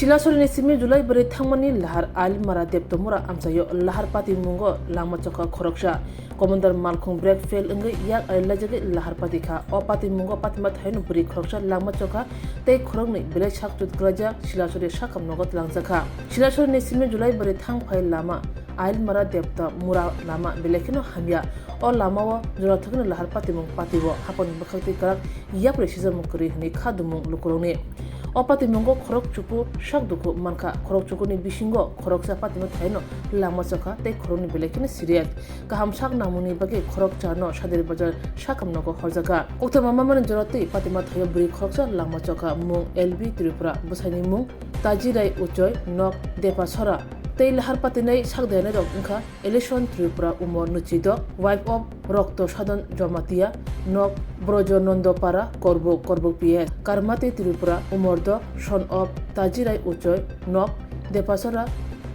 Shilasori simi July beri thangmani Lahar al mara Devtamura Amchaio Lahar Pati mungo langma choka Khoroksa Comander Malkhung break fail engai yak lajage Lahar Pati kha o Pati mungo Patima thainu beri Khoroksa langma choka tei Khoroknwi bele chakchut graja Shilasori shakam nogot langzakha Shilasori simi July beri thang phai lama al mara Devtamura lama belekino hamya o lama wo jurathakna Lahar Pati mung Pati wo hapon bakhakti karak yak resizam kuri hani khadumung lukurone Pati mungo khorok chuku shak duku manka khorok chuku ni bisingo khoroksa pati ma thaino lama chaka tei khoroni belekini siriat kaham sak namuni bagi khorokcha no shadir bazar shakam nogo horjaga okta mama man jorati pati ma thayo bri khoroksa lama chaka mung LB Tripura busani mung tajirai uchoy nok depa sora tei Lahar Pati nei sakdene rok ingkha election Tripura umor nuchido wife of rokto sadon jamatia nok brojonondo-para korbuk PS karmati Tripura umordo son of tajirai uchoy nok depasora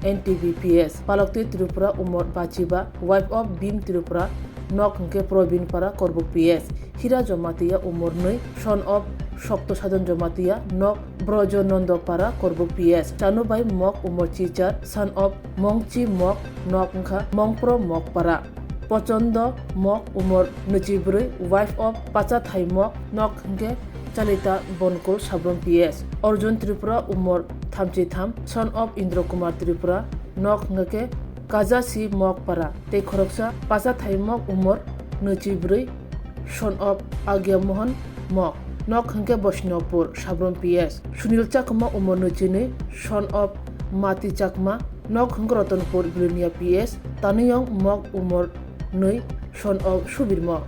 NTBPS palokti Tripura umor bachiba wife of bim Tripura nok nke probin para korbuk PS hira jamatia umor noi son of Shokto Sadon Jamatia nok brojonondo-para korbuk PS Chanubai mok umor chichar son of mongchi mok nok ngkha mongpro mok para Pochondo mok umor nuchibrui wife of pachathai mok nok ngke Chalita Bonkol Sabron PS Arjun Tripura umor thamchi tham son of Indro Kumar Tripura nok ngke Kajasi mok para tei Khoroksa pachathai mok umor nuchibrui son of Agya Mohan mok nok hangke Bosnopur Sabron PS Sunil Chakma umor nuchini son of Mati Chakma nok hangke Ratanpur Bilnia PS Taniyong mok umor nui son of Subir mok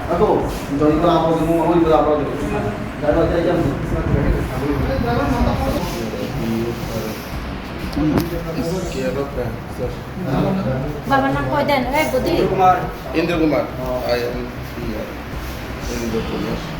Ako, don't go to the Baba nak kau dan, Budi. Indra Kumar. I am here. Indra Kumar.